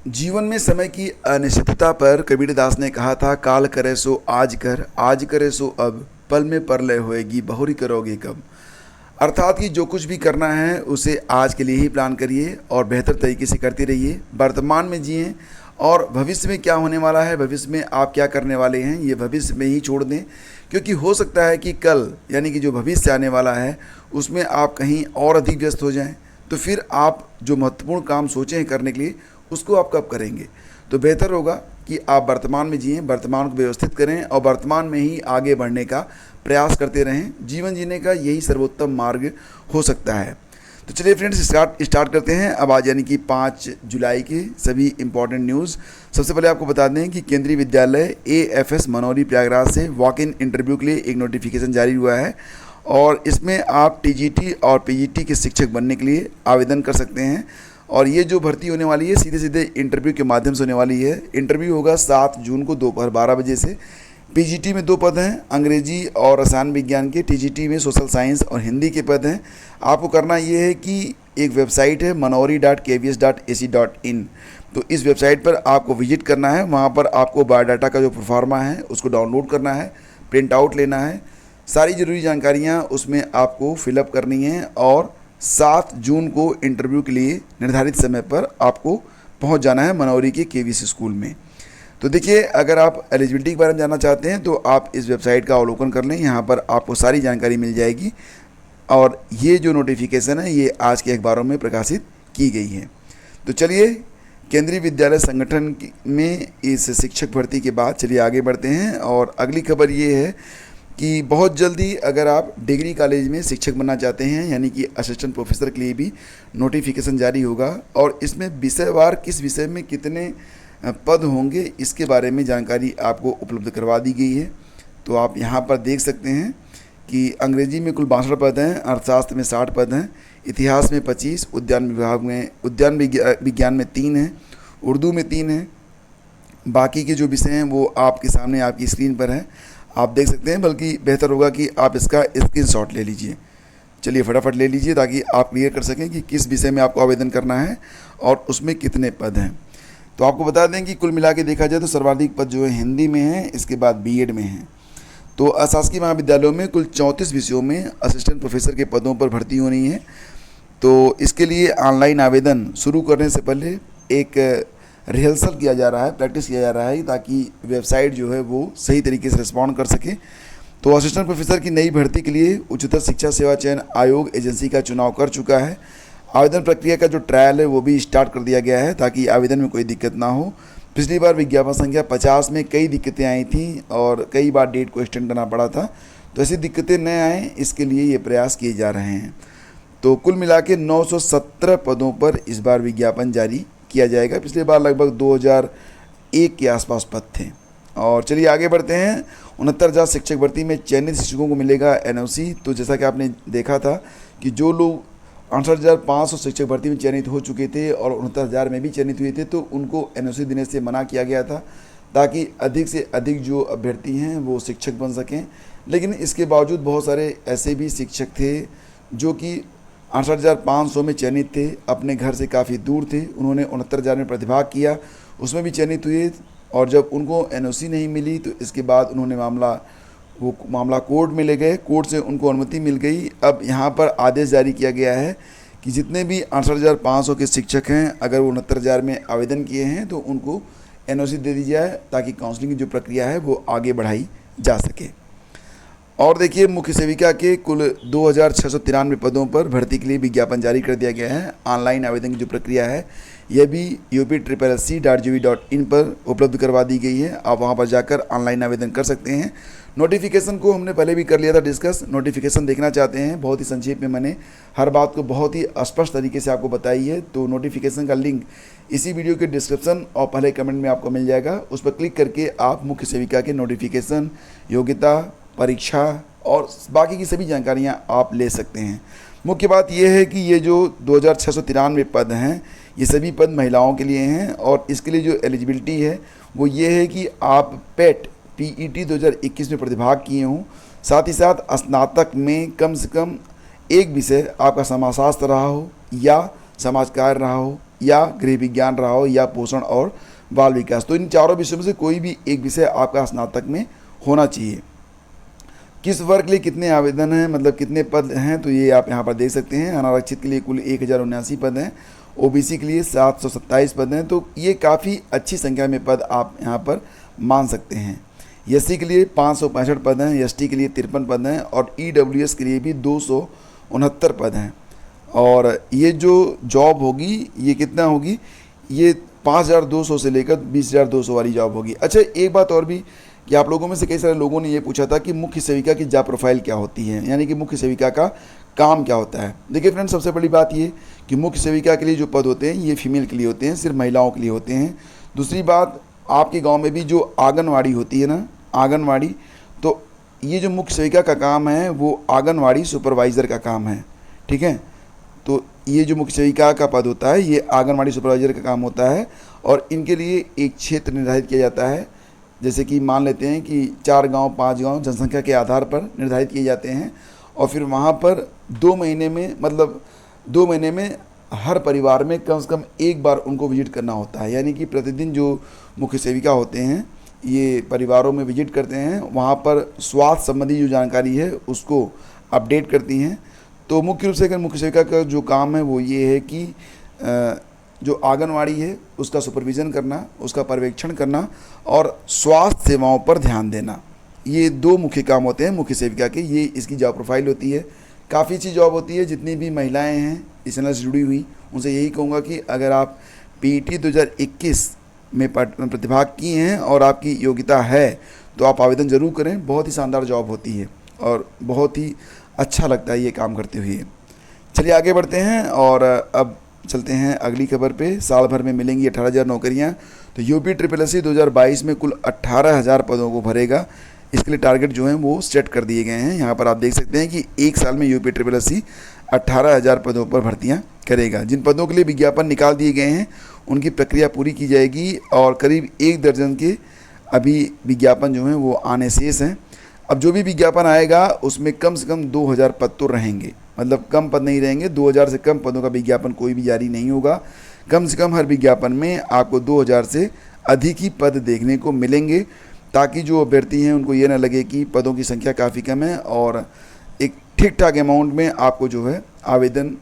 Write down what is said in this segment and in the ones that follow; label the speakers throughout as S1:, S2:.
S1: जीवन में समय की अनिश्चितता पर कबीरदास ने कहा था, काल करे सो आज करे सो अब, पल में परलय होएगी बहुरी करोगे कब। अर्थात कि जो कुछ भी करना है उसे आज के लिए ही प्लान करिए और बेहतर तरीके से करते रहिए। वर्तमान में जिएं और भविष्य में क्या होने वाला है, भविष्य में आप क्या करने वाले हैं, ये भविष्य में ही छोड़ दें। क्योंकि हो सकता है कि कल यानी कि जो भविष्य आने वाला है उसमें आप कहीं और अधिक व्यस्त हो जाएं, तो फिर आप जो महत्वपूर्ण काम सोचे हैं करने के लिए उसको आप कब करेंगे। तो बेहतर होगा कि आप वर्तमान में जिएं, वर्तमान को व्यवस्थित करें और वर्तमान में ही आगे बढ़ने का प्रयास करते रहें। जीवन जीने का यही सर्वोत्तम मार्ग हो सकता है। तो चलिए फ्रेंड्स, स्टार्ट करते हैं। अब आज यानी कि 5 जुलाई के सभी इंपॉर्टेंट न्यूज़। सबसे पहले आपको बता दें कि केंद्रीय विद्यालय AFS मनौरी प्रयागराज से वॉक इन इंटरव्यू के लिए एक नोटिफिकेशन जारी हुआ है और इसमें आप TGT और PGT के शिक्षक बनने के लिए आवेदन कर सकते हैं। और ये जो भर्ती होने वाली है सीधे सीधे इंटरव्यू के माध्यम से होने वाली है। इंटरव्यू होगा 7 जून को दोपहर 12 बजे से। PGT में 2 पद हैं, अंग्रेजी और रसायन विज्ञान के। TGT में सोशल साइंस और हिंदी के पद हैं। आपको करना ये है कि एक वेबसाइट है manoori.kvs.ac.in, तो इस वेबसाइट पर आपको विजिट करना है। वहाँ पर आपको बायोडाटा का जो प्रोफार्मा है उसको डाउनलोड करना है, प्रिंट आउट लेना है, सारी ज़रूरी जानकारियाँ उसमें आपको फिलअप करनी है और 7 जून को इंटरव्यू के लिए निर्धारित समय पर आपको पहुंच जाना है मनौरी के KVS स्कूल में। तो देखिए, अगर आप एलिजिबिलिटी के बारे में जानना चाहते हैं तो आप इस वेबसाइट का अवलोकन कर लें, यहाँ पर आपको सारी जानकारी मिल जाएगी। और ये जो नोटिफिकेशन है ये आज के अखबारों में प्रकाशित की गई है। तो चलिए, केंद्रीय विद्यालय संगठन में इस शिक्षक भर्ती के बाद चलिए आगे बढ़ते हैं। और अगली खबर ये है कि बहुत जल्दी अगर आप डिग्री कॉलेज में शिक्षक बनना चाहते हैं यानी कि असिस्टेंट प्रोफेसर के लिए भी नोटिफिकेशन जारी होगा और इसमें विषयवार किस विषय में कितने पद होंगे इसके बारे में जानकारी आपको उपलब्ध करवा दी गई है। तो आप यहाँ पर देख सकते हैं कि अंग्रेजी में कुल 62 पद हैं, अर्थशास्त्र में 60 पद हैं, इतिहास में 25, उद्यान विज्ञान में 3 हैं, उर्दू में 3 हैं। बाकी के जो विषय हैं वो आपके सामने आपकी स्क्रीन पर हैं, आप देख सकते हैं। बल्कि बेहतर होगा कि आप इसका स्क्रीनशॉट ले लीजिए। चलिए फटाफट ले लीजिए ताकि आप क्लियर कर सकें कि किस विषय में आपको आवेदन करना है और उसमें कितने पद हैं। तो आपको बता दें कि कुल मिला के देखा जाए तो सर्वाधिक पद जो है हिंदी में हैं, इसके बाद B.Ed में हैं। तो अशासकीय महाविद्यालयों में कुल 34 विषयों में असिस्टेंट प्रोफेसर के पदों पर भर्ती होनी है। तो इसके लिए ऑनलाइन आवेदन शुरू करने से पहले एक रिहर्सल किया जा रहा है, प्रैक्टिस किया जा रहा है ताकि वेबसाइट जो है वो सही तरीके से रिस्पॉन्ड कर सके। तो असिस्टेंट प्रोफेसर की नई भर्ती के लिए उच्चतर शिक्षा सेवा चयन आयोग एजेंसी का चुनाव कर चुका है। आवेदन प्रक्रिया का जो ट्रायल है वो भी स्टार्ट कर दिया गया है ताकि आवेदन में कोई दिक्कत ना हो। पिछली बार विज्ञापन संख्या 50 में कई दिक्कतें आई थी और कई बार डेट को एक्सटेंड करना पड़ा था। तो ऐसी दिक्कतें न आएँ इसके लिए ये प्रयास किए जा रहे हैं। तो कुल मिला के 917 पदों पर इस बार विज्ञापन जारी किया जाएगा। पिछले बार लगभग 2001 के आसपास पद थे। और चलिए आगे बढ़ते हैं। 69,000 शिक्षक भर्ती में चयनित शिक्षकों को मिलेगा NOC। तो जैसा कि आपने देखा था कि जो लोग 68,500 शिक्षक भर्ती में चयनित हो चुके थे और 69,000 में भी चयनित हुए थे तो उनको NOC देने से मना किया गया था ताकि अधिक से अधिक जो अभ्यर्थी हैं वो शिक्षक बन सकें। लेकिन इसके बावजूद बहुत सारे ऐसे भी शिक्षक थे जो कि 68,500 में चयनित थे, अपने घर से काफ़ी दूर थे। उन्होंने 69,000 में प्रतिभाग किया, उसमें भी चयनित हुए और जब उनको NOC नहीं मिली तो इसके बाद उन्होंने मामला कोर्ट में ले गए। कोर्ट से उनको अनुमति मिल गई। अब यहाँ पर आदेश जारी किया गया है कि जितने भी 68,500 के शिक्षक हैं अगर वो 69,000 में आवेदन किए हैं तो उनको NOC दे दी जाए ताकि काउंसलिंग की जो प्रक्रिया है वो आगे बढ़ाई जा सके। और देखिए, मुख्य सेविका के कुल 2,693 पदों पर भर्ती के लिए विज्ञापन जारी कर दिया गया है। ऑनलाइन आवेदन की जो प्रक्रिया है यह भी up.ssc.gov.in पर उपलब्ध करवा दी गई है। आप वहां पर जाकर ऑनलाइन आवेदन कर सकते हैं। नोटिफिकेशन को हमने पहले भी कर लिया था डिस्कस। नोटिफिकेशन देखना चाहते हैं, बहुत ही संक्षेप में मैंने हर बात को बहुत ही स्पष्ट तरीके से आपको बताई है। तो नोटिफिकेशन का लिंक इसी वीडियो के डिस्क्रिप्शन और पहले कमेंट में आपको मिल जाएगा। उस पर क्लिक करके आप मुख्य सेविका के नोटिफिकेशन, योग्यता, परीक्षा और बाकी की सभी जानकारियां आप ले सकते हैं। मुख्य बात यह है कि ये जो 2,693 पद हैं ये सभी पद महिलाओं के लिए हैं और इसके लिए जो एलिजिबिलिटी है वो ये है कि आप PET 2021 में प्रतिभाग किए हों, साथ ही साथ स्नातक में कम से कम एक विषय आपका समाजशास्त्र रहा हो या समाज कार्य रहा हो या गृह विज्ञान रहा हो या पोषण और बाल विकास। तो इन चारों विषयों में से कोई भी एक विषय आपका स्नातक में होना चाहिए। किस वर्ग के लिए कितने आवेदन हैं, मतलब कितने पद हैं, तो ये आप यहाँ पर देख सकते हैं। अनारक्षित के लिए कुल 1079 पद हैं, ओबीसी के लिए 727 पद हैं। तो ये काफ़ी अच्छी संख्या में पद आप यहाँ पर मान सकते हैं। एससी के लिए 565 पद हैं, एसटी के लिए 53 पद हैं और ईडब्ल्यूएस के लिए भी 269 पद हैं। और ये जो जॉब होगी ये कितना होगी, ये 5200 से लेकर 20200 वाली जॉब होगी। अच्छा, एक बात और भी कि आप लोगों में से कई सारे लोगों ने ये पूछा था कि मुख्य सेविका की जॉब प्रोफाइल क्या होती है, यानी कि मुख्य सेविका का काम क्या होता है। देखिए फ्रेंड्स, सबसे बड़ी बात ये कि मुख्य सेविका के लिए जो पद होते हैं ये फीमेल के लिए होते हैं, सिर्फ महिलाओं के लिए होते हैं। दूसरी बात, आपके गांव में भी जो आंगनवाड़ी होती है ना, आंगनवाड़ी, तो ये जो मुख्य सेविका का काम है वो आंगनवाड़ी सुपरवाइज़र का काम है, ठीक है। तो ये जो मुख्य सेविका का पद होता है ये आंगनवाड़ी सुपरवाइज़र का काम होता है और इनके लिए एक क्षेत्र निर्धारित किया जाता है। जैसे कि मान लेते हैं कि 4 गांव 5 गांव जनसंख्या के आधार पर निर्धारित किए जाते हैं और फिर वहाँ पर 2 महीने में, मतलब 2 महीने में हर परिवार में कम से कम एक बार उनको विजिट करना होता है। यानी कि प्रतिदिन जो मुख्य सेविका होते हैं ये परिवारों में विजिट करते हैं, वहाँ पर स्वास्थ्य संबंधी जो जानकारी है उसको अपडेट करती हैं। तो मुख्य रूप से अगर मुख्य सेविका का जो काम है वो ये है कि जो आंगनवाड़ी है उसका सुपरविज़न करना, उसका पर्यवेक्षण करना और स्वास्थ्य सेवाओं पर ध्यान देना, ये 2 मुख्य काम होते हैं मुख्य सेविका के। ये इसकी जॉब प्रोफाइल होती है, काफ़ी अच्छी जॉब होती है। जितनी भी महिलाएं हैं इस चैनल से जुड़ी हुई उनसे यही कहूँगा कि अगर आप पीईटी 2021 में प्रतिभाग किए हैं और आपकी योग्यता है तो आप आवेदन ज़रूर करें। बहुत ही शानदार जॉब होती है और बहुत ही अच्छा लगता है ये काम करते हुए। चलिए आगे बढ़ते हैं और अब चलते हैं अगली खबर पे। साल भर में मिलेंगी 18,000 नौकरियां। तो यूपी SSSC 2022 में कुल 18,000 पदों को भरेगा। इसके लिए टारगेट जो हैं वो सेट कर दिए गए हैं। यहाँ पर आप देख सकते हैं कि एक साल में यूपी SSSC 18,000 पदों पर भर्तियाँ करेगा। जिन पदों के लिए विज्ञापन निकाल दिए गए हैं उनकी प्रक्रिया पूरी की जाएगी और करीब 1 दर्जन के अभी विज्ञापन जो हैं वो आने शेष हैं। अब जो भी विज्ञापन आएगा उसमें कम से कम 2,000 पद तो रहेंगे, मतलब कम पद नहीं रहेंगे। 2,000 से कम पदों का विज्ञापन कोई भी जारी नहीं होगा। कम से कम हर विज्ञापन में आपको 2,000 से अधिक ही पद देखने को मिलेंगे, ताकि जो अभ्यर्थी हैं उनको ये ना लगे कि पदों की संख्या काफ़ी कम है और एक ठीक ठाक अमाउंट में आपको जो है आवेदन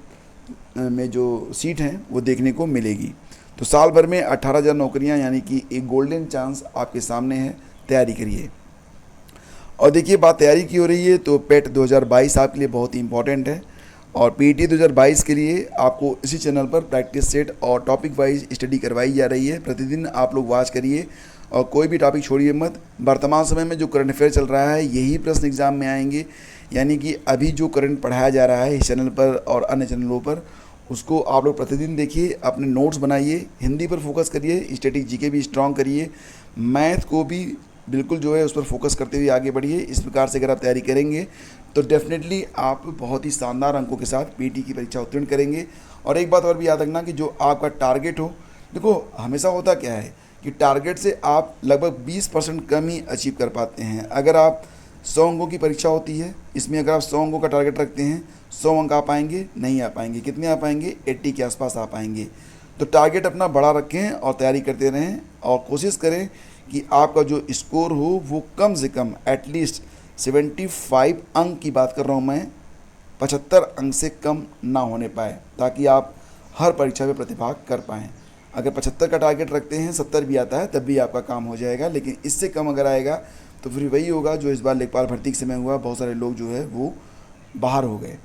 S1: में जो सीट हैं वो देखने को मिलेगी। तो साल भर में 18,000 नौकरियाँ, यानी कि एक गोल्डन चांस आपके सामने है। तैयारी करिए। और देखिए, बात तैयारी की हो रही है तो पेट 2022 आपके लिए बहुत ही इंपॉर्टेंट है और पीईटी 2022 के लिए आपको इसी चैनल पर प्रैक्टिस सेट और टॉपिक वाइज स्टडी करवाई जा रही है। प्रतिदिन आप लोग वॉच करिए और कोई भी टॉपिक छोड़िए मत। वर्तमान समय में जो करंट अफेयर चल रहा है यही प्रश्न एग्जाम में आएंगे, यानी कि अभी जो करंट पढ़ाया जा रहा है इस चैनल पर और अन्य चैनलों पर उसको आप लोग प्रतिदिन देखिए, अपने नोट्स बनाइए, हिंदी पर फोकस करिए, स्टैटिक जीके भी स्ट्रॉन्ग करिए, मैथ को भी बिल्कुल जो है उस पर फोकस करते हुए आगे बढ़िए। इस प्रकार से अगर आप तैयारी करेंगे तो डेफिनेटली आप बहुत ही शानदार अंकों के साथ पीटी की परीक्षा उत्तीर्ण करेंगे। और एक बात और भी याद रखना कि जो आपका टारगेट हो, देखो हमेशा होता क्या है कि टारगेट से आप लगभग 20% कम ही अचीव कर पाते हैं। अगर आप 100 अंकों की परीक्षा होती है, इसमें अगर आप 100 अंकों का टारगेट रखते हैं, 100 अंक आ पाएंगे? नहीं आ पाएंगे। कितने आ पाएंगे? 80 के आसपास आ पाएंगे। तो टारगेट अपना बड़ा रखें और तैयारी करते रहें और कोशिश करें कि आपका जो स्कोर हो वो कम से कम एटलीस्ट 75 अंक की बात कर रहा हूँ मैं, 75 अंक से कम ना होने पाए, ताकि आप हर परीक्षा में प्रतिभाग कर पाएँ। अगर 75 का टारगेट रखते हैं, 70 भी आता है तब भी आपका काम हो जाएगा, लेकिन इससे कम अगर आएगा तो फिर वही होगा जो इस बार लेखपाल भर्ती के समय हुआ। बहुत सारे लोग जो है वो बाहर हो गए।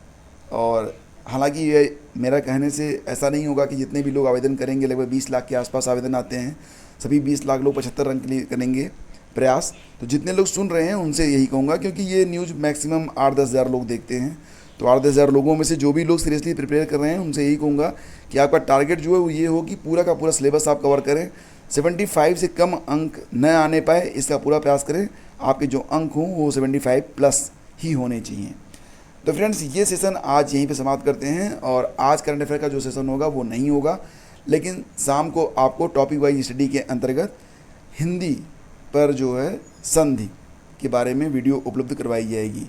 S1: और हालांकि ये मेरा कहने से ऐसा नहीं होगा कि जितने भी लोग आवेदन करेंगे, लगभग 20 लाख के आसपास आवेदन आते हैं, सभी 20 लाख लोग 75 रंग के लिए करेंगे प्रयास। तो जितने लोग सुन रहे हैं उनसे यही कहूँगा, क्योंकि ये न्यूज़ मैक्सिमम 8-10 हज़ार लोग देखते हैं, तो 8-10 हज़ार लोगों में से जो भी लोग सीरियसली प्रिपेयर कर रहे हैं उनसे यही कहूँगा कि आपका टारगेट जो है वो ये हो कि पूरा का पूरा सिलेबस आप कवर करें। 75 से कम अंक न आने पाए इसका पूरा प्रयास करें। आपके जो अंक हों वो 75 प्लस ही होने चाहिए। तो फ्रेंड्स, ये सेशन आज यहीं पे समाप्त करते हैं और आज करंट अफेयर का जो सेशन होगा वो नहीं होगा, लेकिन शाम को आपको टॉपिक वाइज स्टडी के अंतर्गत हिंदी पर जो है संधि के बारे में वीडियो उपलब्ध करवाई जाएगी।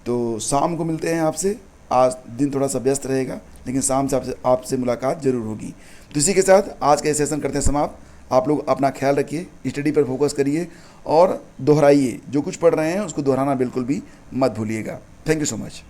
S1: तो शाम को मिलते हैं आपसे। आज दिन थोड़ा सा व्यस्त रहेगा, लेकिन शाम से आपसे मुलाकात ज़रूर होगी। तो इसी के साथ आज का सेशन करते हैं समाप्त। आप लोग अपना ख्याल रखिए, स्टडी पर फोकस करिए और दोहराइए, जो कुछ पढ़ रहे हैं उसको दोहराना बिल्कुल भी मत भूलिएगा। Thank you so much.